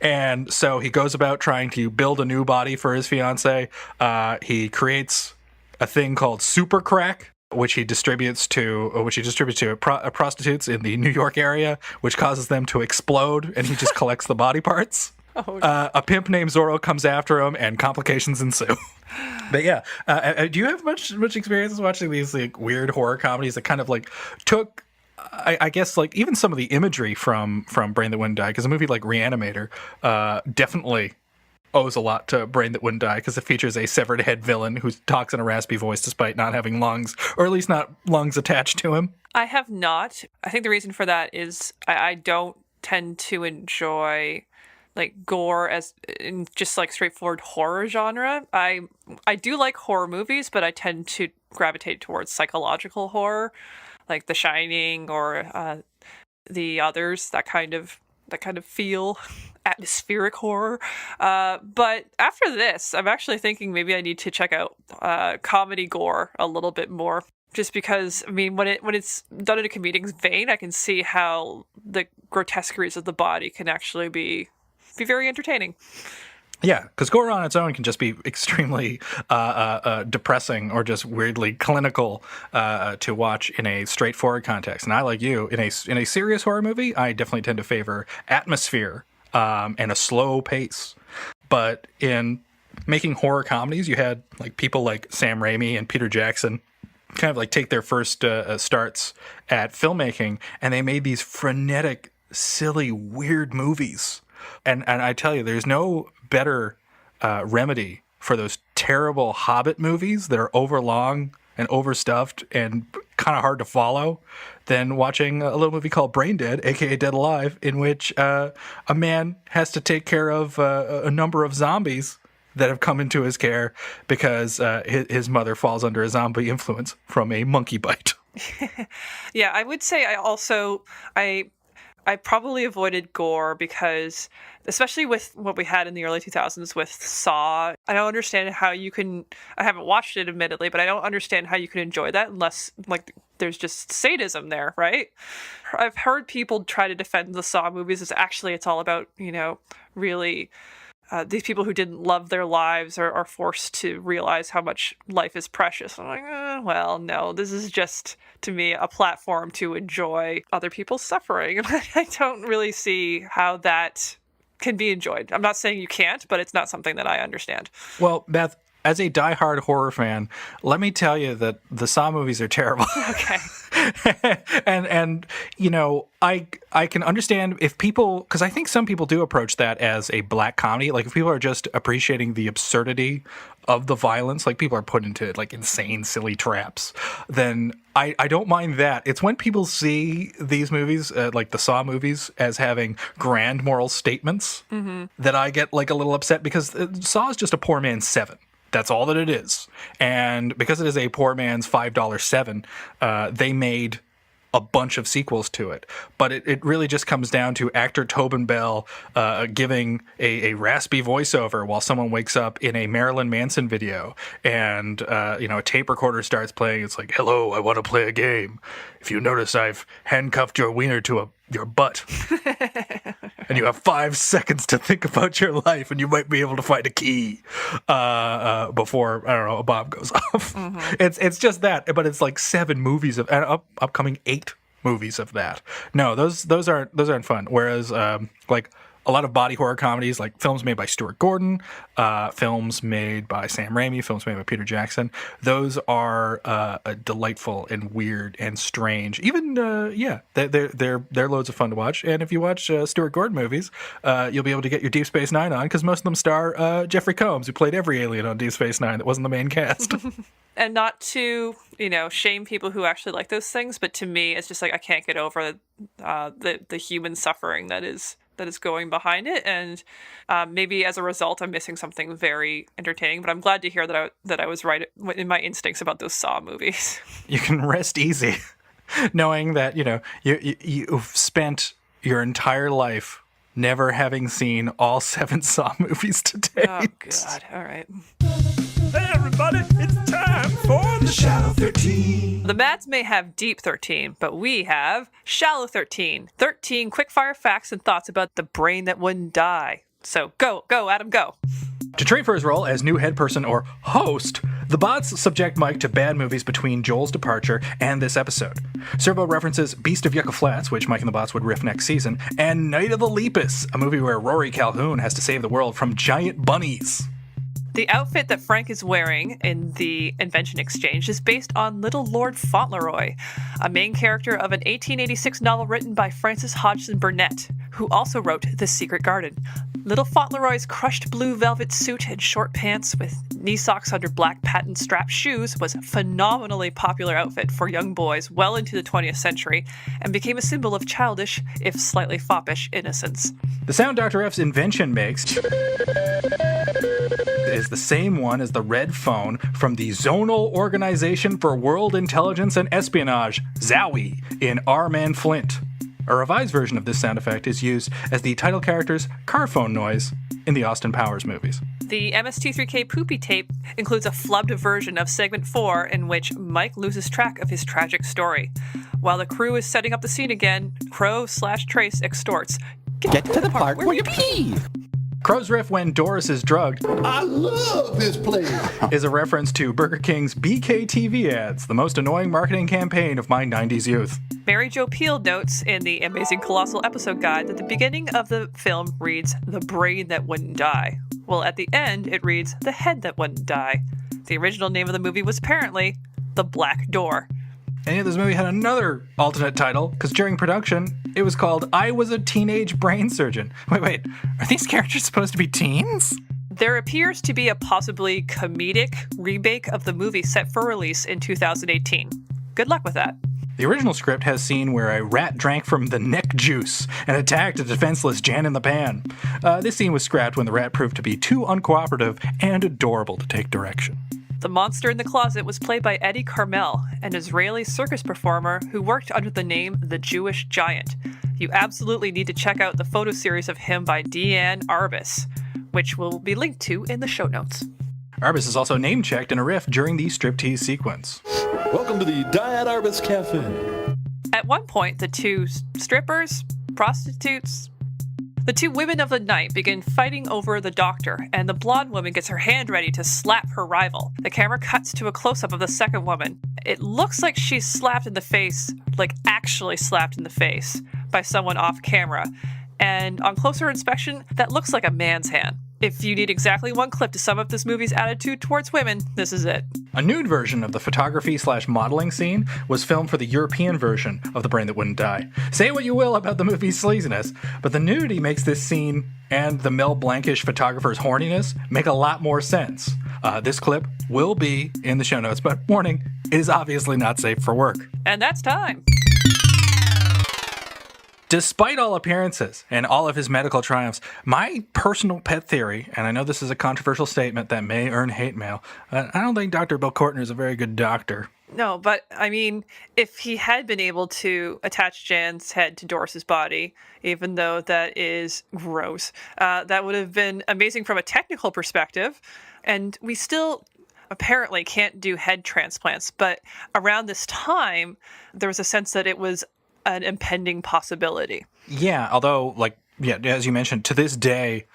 And so he goes about trying to build a new body for his fiancée. He creates a thing called super crack, which he distributes to prostitutes in the New York area, which causes them to explode, and he just collects the body parts. Oh, no. A pimp named Zorro comes after him, and complications ensue. But yeah, do you have much experience watching these like weird horror comedies that kind of like took, I guess, like even some of the imagery from Brain That Wouldn't Die? Because a movie like Reanimator definitely owes a lot to Brain That Wouldn't Die, because it features a severed head villain who talks in a raspy voice despite not having lungs, or at least not lungs attached to him. I have not. I think the reason for that is I don't tend to enjoy like gore as in just like straightforward horror genre. I do like horror movies, but I tend to gravitate towards psychological horror, like The Shining or the others, that kind of feel, atmospheric horror. But after this, I'm actually thinking maybe I need to check out comedy gore a little bit more. Just because, I mean, when it's done in a comedic vein, I can see how the grotesqueries of the body can actually be very entertaining. Yeah, because gore on its own can just be extremely depressing or just weirdly clinical to watch in a straightforward context. And I, like you, in a serious horror movie, I definitely tend to favor atmosphere and a slow pace. But in making horror comedies, you had like people like Sam Raimi and Peter Jackson kind of like take their first starts at filmmaking, and they made these frenetic, silly, weird movies. And I tell you, there's no better remedy for those terrible Hobbit movies that are overlong and overstuffed and kind of hard to follow than watching a little movie called Brain Dead, aka Dead Alive, in which a man has to take care of a number of zombies that have come into his care because his mother falls under a zombie influence from a monkey bite. Yeah, I would say I probably avoided gore because, especially with what we had in the early 2000s with Saw, I don't understand how you can, I haven't watched it admittedly, but I don't understand how you can enjoy that unless like there's just sadism there, right? I've heard people try to defend the Saw movies as actually it's all about, you know, really these people who didn't love their lives are forced to realize how much life is precious. I'm like, well, no, this is just, to me, a platform to enjoy other people's suffering. I don't really see how that can be enjoyed. I'm not saying you can't, but it's not something that I understand. Well, Beth, as a diehard horror fan, let me tell you that the Saw movies are terrible. Okay. and you know, I can understand if people, because I think some people do approach that as a black comedy. Like if people are just appreciating the absurdity of the violence, like people are put into like insane, silly traps, then I don't mind that. It's when people see these movies, like the Saw movies, as having grand moral statements that I get like a little upset, because Saw is just a poor man's Seven. That's all that it is. And because it is a poor man's $5 Seven, they made a bunch of sequels to it. But it really just comes down to actor Tobin Bell giving a raspy voiceover while someone wakes up in a Marilyn Manson video. And, a tape recorder starts playing. It's like, hello, I want to play a game. If you notice, I've handcuffed your wiener to your butt. And you have 5 seconds to think about your life, and you might be able to find a key before, I don't know, a bomb goes off. It's just that, but it's like 7 movies of upcoming 8 movies of that. No, those aren't fun. Whereas like a lot of body horror comedies, like films made by Stuart Gordon, films made by Sam Raimi, films made by Peter Jackson, those are delightful and weird and strange. Even they're loads of fun to watch. And if you watch Stuart Gordon movies, you'll be able to get your Deep Space Nine on, because most of them star Jeffrey Combs, who played every alien on Deep Space Nine that wasn't the main cast. And not to, shame people who actually like those things, but to me, it's just like I can't get over the human suffering that is going behind it, and maybe as a result, I'm missing something very entertaining. But I'm glad to hear that I was right in my instincts about those Saw movies. You can rest easy, knowing that you've spent your entire life never having seen all 7 Saw movies to date. Oh God! All right. Hey everybody, it's time for the Shallow 13. The Mads may have Deep 13, but we have Shallow 13. 13 quickfire facts and thoughts about the brain that wouldn't die. So go, Adam, go. To train for his role as new head person or host, the bots subject Mike to bad movies between Joel's departure and this episode. Servo references Beast of Yucca Flats, which Mike and the bots would riff next season, and Night of the Lepus, a movie where Rory Calhoun has to save the world from giant bunnies. The outfit that Frank is wearing in the Invention Exchange is based on Little Lord Fauntleroy, a main character of an 1886 novel written by Francis Hodgson Burnett, who also wrote The Secret Garden. Little Fauntleroy's crushed blue velvet suit and short pants with knee socks under black patent strap shoes was a phenomenally popular outfit for young boys well into the 20th century and became a symbol of childish, if slightly foppish, innocence. The sound Dr. F's invention makes is the same one as the red phone from the Zonal Organization for World Intelligence and Espionage, ZOWI, in Our Man Flint. A revised version of this sound effect is used as the title character's car phone noise in the Austin Powers movies. The MST3K poopy tape includes a flubbed version of segment 4 in which Mike loses track of his tragic story. While the crew is setting up the scene again, Crow/Trace extorts. Get to the part where you pee! Crow's riff when Doris is drugged I love this place! is a reference to Burger King's BKTV ads, the most annoying marketing campaign of my 90s youth. Mary Jo Peel notes in the Amazing Colossal Episode Guide that the beginning of the film reads, "The brain that wouldn't die." Well, at the end, it reads, "The head that wouldn't die." The original name of the movie was apparently The Black Door. And yet this movie had another alternate title, because during production, it was called I Was a Teenage Brain Surgeon. Wait, are these characters supposed to be teens? There appears to be a possibly comedic remake of the movie set for release in 2018. Good luck with that. The original script has a scene where a rat drank from the neck juice and attacked a defenseless Jan in the Pan. This scene was scrapped when the rat proved to be too uncooperative and adorable to take direction. The monster in the closet was played by Eddie Carmel, an Israeli circus performer who worked under the name The Jewish Giant. You absolutely need to check out the photo series of him by Deanne Arbus, which will be linked to in the show notes. Arbus is also name-checked in a riff during the striptease sequence. Welcome to the Diane Arbus Cafe. At one point, the two strippers, prostitutes, The two women of the night begin fighting over the doctor, and the blonde woman gets her hand ready to slap her rival. The camera cuts to a close-up of the second woman. It looks like she's slapped in the face, like actually slapped in the face, by someone off camera. And on closer inspection, that looks like a man's hand. If you need exactly one clip to sum up this movie's attitude towards women, this is it. A nude version of the photography/modeling scene was filmed for the European version of The Brain That Wouldn't Die. Say what you will about the movie's sleaziness, but the nudity makes this scene and the Mel Blankish photographer's horniness make a lot more sense. This clip will be in the show notes, but warning, it is obviously not safe for work. And that's time. Despite all appearances and all of his medical triumphs, my personal pet theory, and I know this is a controversial statement that may earn hate mail, but I don't think Dr. Bill Courtner is a very good doctor. No, but I mean, if he had been able to attach Jan's head to Doris's body, even though that is gross, that would have been amazing from a technical perspective. And we still apparently can't do head transplants, but around this time, there was a sense that it was an impending possibility. Yeah, although, as you mentioned, to this day,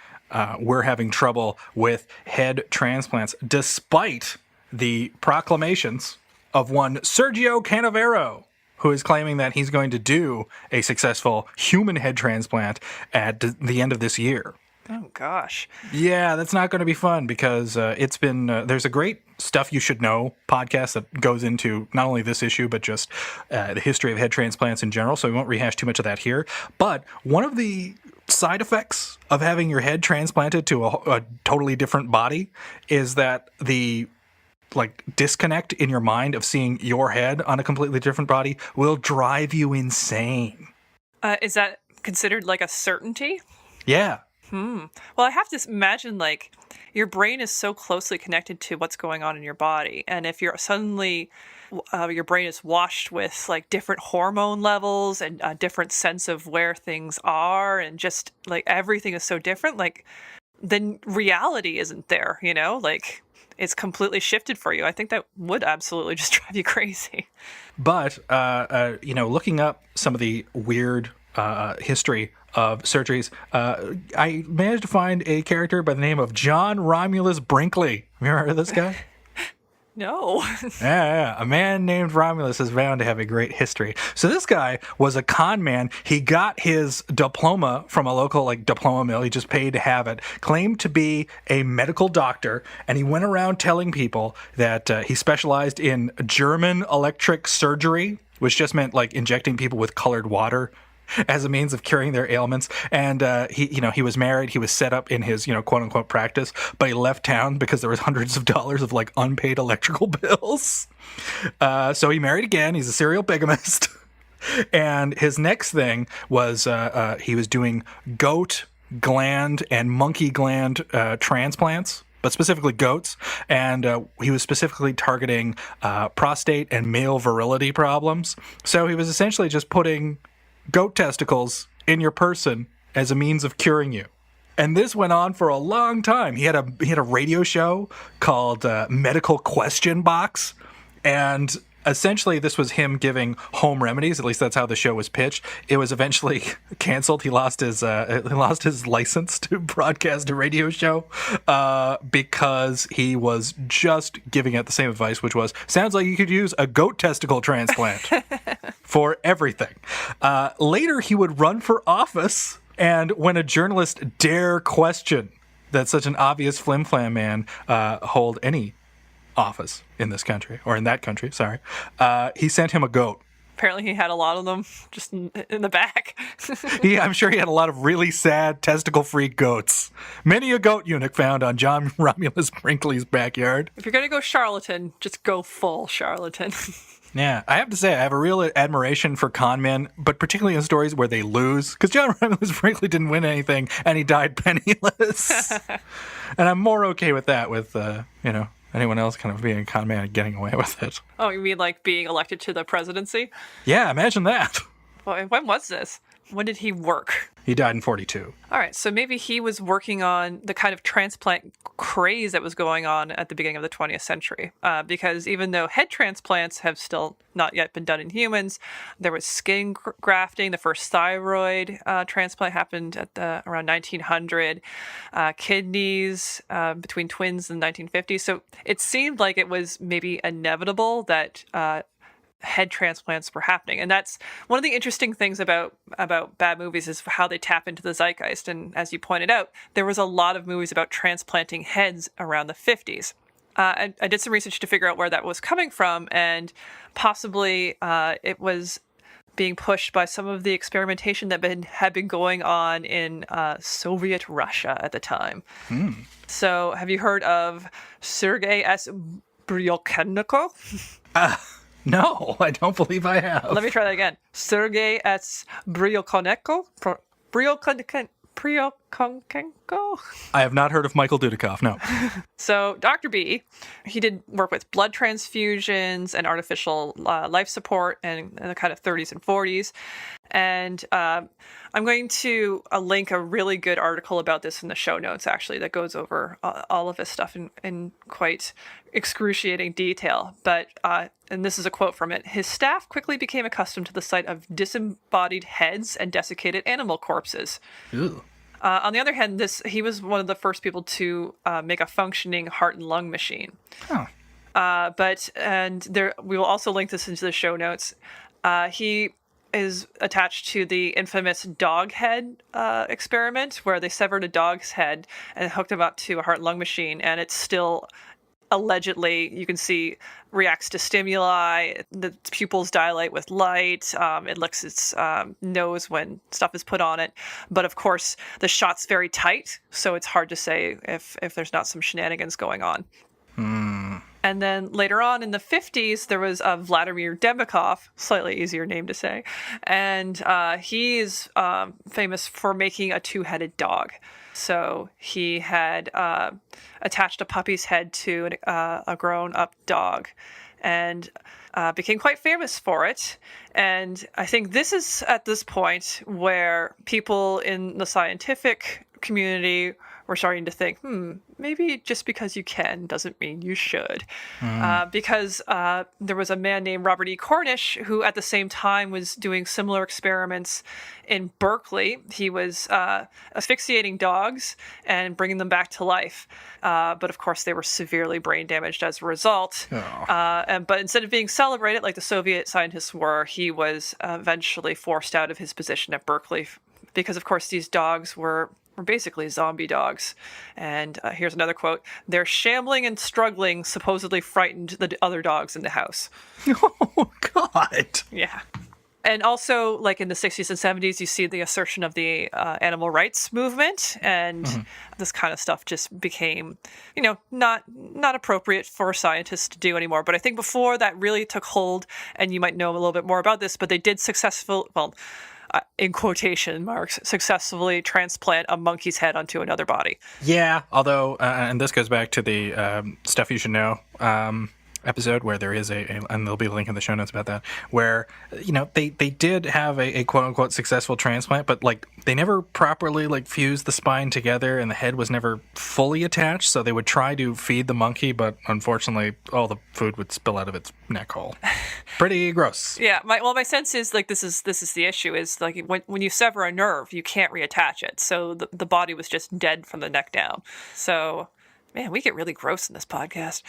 we're having trouble with head transplants, despite the proclamations of one Sergio Canavero, who is claiming that he's going to do a successful human head transplant at the end of this year. Oh, gosh. Yeah, that's not going to be fun because it's been, there's a great Stuff You Should Know podcast that goes into not only this issue, but just the history of head transplants in general. So we won't rehash too much of that here. But one of the side effects of having your head transplanted to a totally different body is that the disconnect in your mind of seeing your head on a completely different body will drive you insane. Is that considered like a certainty? Yeah. Well, I have to imagine your brain is so closely connected to what's going on in your body. And if you're suddenly, your brain is washed with different hormone levels and a different sense of where things are, and just everything is so different, then reality isn't there, it's completely shifted for you. I think that would absolutely just drive you crazy. But, looking up some of the weird history of surgeries, I managed to find a character by the name of John Romulus Brinkley. Have you ever heard of this guy? No. Yeah. A man named Romulus is bound to have a great history. So this guy was a con man. He got his diploma from a local diploma mill. He just paid to have it. Claimed to be a medical doctor, and he went around telling people that he specialized in German electric surgery, which just meant injecting people with colored water as a means of curing their ailments. And he was married. He was set up in his quote unquote practice, but he left town because there was hundreds of dollars of unpaid electrical bills. So he married again. He's a serial bigamist. And his next thing was he was doing goat gland and monkey gland transplants, but specifically goats. And he was specifically targeting prostate and male virility problems. So he was essentially just putting goat testicles in your person as a means of curing you. And this went on for a long time. He had a radio show called Medical Question Box, and essentially this was him giving home remedies. At least that's how the show was pitched. It was eventually canceled. He lost his license to broadcast a radio show because he was just giving out the same advice, which was, sounds like you could use a goat testicle transplant for everything. Later, he would run for office, and when a journalist dare question that such an obvious flim-flam man hold any office in this country, or in that country, sorry, he sent him a goat. Apparently he had a lot of them just in the back. I'm sure he had a lot of really sad testicle-free goats. Many a goat eunuch found on John Romulus Brinkley's backyard. If you're going to go charlatan, just go full charlatan. Yeah, I have to say, I have a real admiration for con men, but particularly in stories where they lose, because John Romulus Brinkley didn't win anything, and he died penniless. And I'm more okay with that, with, anyone else kind of being a con man and getting away with it. Oh, you mean being elected to the presidency? Yeah, imagine that. Well, when was this? When did he work? He died in 42. All right, so maybe he was working on the kind of transplant craze that was going on at the beginning of the 20th century. Because even though head transplants have still not yet been done in humans, there was skin grafting. The first thyroid transplant happened at around 1900. Kidneys between twins in the 1950s. So it seemed like it was maybe inevitable that head transplants were happening. And that's one of the interesting things about bad movies is how they tap into the zeitgeist. And as you pointed out, there was a lot of movies about transplanting heads around the 50s. I did some research to figure out where that was coming from, and possibly it was being pushed by some of the experimentation that had been going on in Soviet Russia at the time. So have you heard of Sergei S. Bryukhenko? No, I don't believe I have. Let me try that again. Sergei S. Bryukhenko? Bryukhenko? I have not heard of Michael Dudikoff, no. So Dr. B, he did work with blood transfusions and artificial life support in the kind of 30s and 40s. And I'm going to link a really good article about this in the show notes, actually, that goes over all of this stuff in quite excruciating detail. But, and this is a quote from it, his staff quickly became accustomed to the sight of disembodied heads and desiccated animal corpses. Ew. On the other hand, he was one of the first people to make a functioning heart and lung machine. Oh. We will also link this into the show notes. He is attached to the infamous dog head experiment, where they severed a dog's head and hooked him up to a heart and lung machine, and it's still allegedly, you can see, reacts to stimuli. The pupils dilate with light. It licks its nose when stuff is put on it. But of course, the shot's very tight, so it's hard to say if there's not some shenanigans going on. And then later on in the 50s, there was Vladimir Demikhov, slightly easier name to say. And he is famous for making a two-headed dog. So he had attached a puppy's head to a grown-up dog and became quite famous for it. And I think this is at this point where people in the scientific community were starting to think, maybe just because you can doesn't mean you should. Because there was a man named Robert E. Cornish who at the same time was doing similar experiments in Berkeley. He was asphyxiating dogs and bringing them back to life. But of course, they were severely brain damaged as a result. But instead of being celebrated like the Soviet scientists were, he was eventually forced out of his position at Berkeley because, of course, these dogs were basically zombie dogs. And here's another quote. Their shambling and struggling supposedly frightened the other dogs in the house. Oh, God. Yeah. And also, like in the 60s and 70s, you see the assertion of the animal rights movement. And this kind of stuff just became, not appropriate for scientists to do anymore. But I think before that really took hold, and you might know a little bit more about this, but they did in quotation marks, successfully transplant a monkey's head onto another body. Yeah, although, and this goes back to the Stuff You Should Know episode where there is and there'll be a link in the show notes about that, where, they did have a quote-unquote successful transplant, but, they never properly, fused the spine together, and the head was never fully attached, so they would try to feed the monkey, but unfortunately, all the food would spill out of its neck hole. Pretty gross. Yeah, my sense is, this is the issue, is, when you sever a nerve, you can't reattach it, so the body was just dead from the neck down. So, man, we get really gross in this podcast.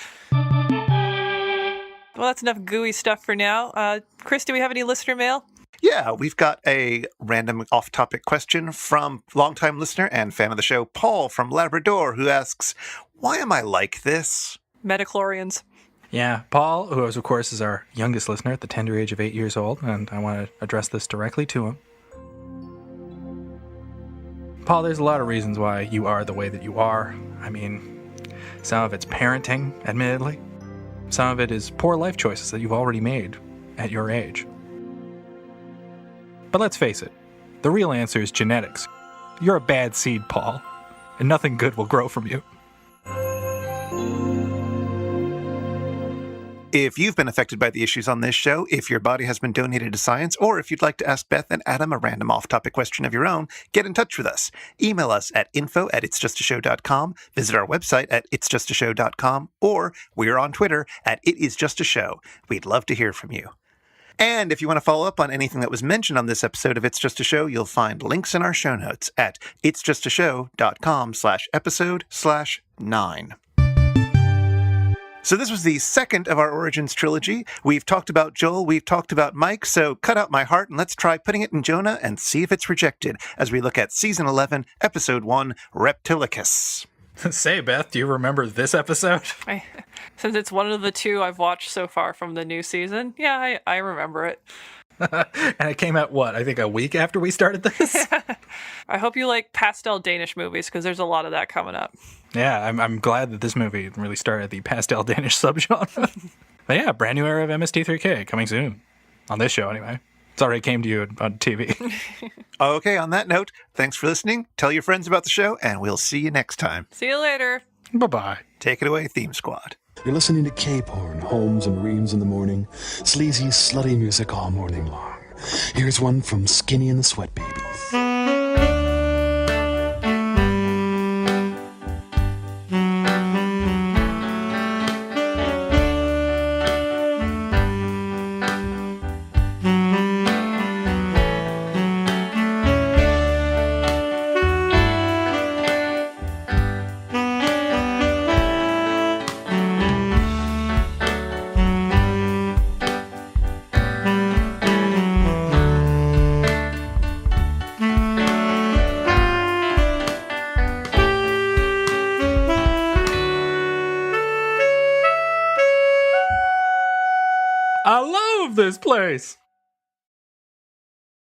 Well, that's enough gooey stuff for now. Chris, do we have any listener mail? Yeah, we've got a random off-topic question from longtime listener and fan of the show, Paul from Labrador, who asks, why am I like this? Metachlorians. Yeah, Paul, who of course is our youngest listener at the tender age of 8 years old, and I want to address this directly to him. Paul, there's a lot of reasons why you are the way that you are. I mean, some of it's parenting, admittedly. Some of it is poor life choices that you've already made at your age. But let's face it, the real answer is genetics. You're a bad seed, Paul, and nothing good will grow from you. If you've been affected by the issues on this show, if your body has been donated to science, or if you'd like to ask Beth and Adam a random off-topic question of your own, get in touch with us. Email us at info@itsjustashow.com, visit our website at itsjustashow.com, or we're on Twitter at itisjustashow. We'd love to hear from you. And if you want to follow up on anything that was mentioned on this episode of It's Just a Show, you'll find links in our show notes at itsjustashow.com/episode/9. So this was the second of our Origins trilogy. We've talked about Joel, we've talked about Mike, so cut out my heart and let's try putting it in Jonah and see if it's rejected as we look at Season 11, Episode 1, Reptilicus. Say, Beth, do you remember this episode? Since it's one of the two I've watched so far from the new season, yeah, I remember it. And it came out, I think a week after we started this? I hope you like pastel Danish movies, because there's a lot of that coming up. Yeah, I'm glad that this movie really started the pastel Danish subgenre. But yeah, brand new era of MST3K coming soon. On this show, anyway. It's already came to you on TV. Okay, on that note, thanks for listening. Tell your friends about the show, and we'll see you next time. See you later. Bye-bye. Take it away, Theme Squad. You're listening to K-porn, Holmes and Reams in the morning. Sleazy, slutty music all morning long. Here's one from Skinny and the Sweat Babies. I love this place.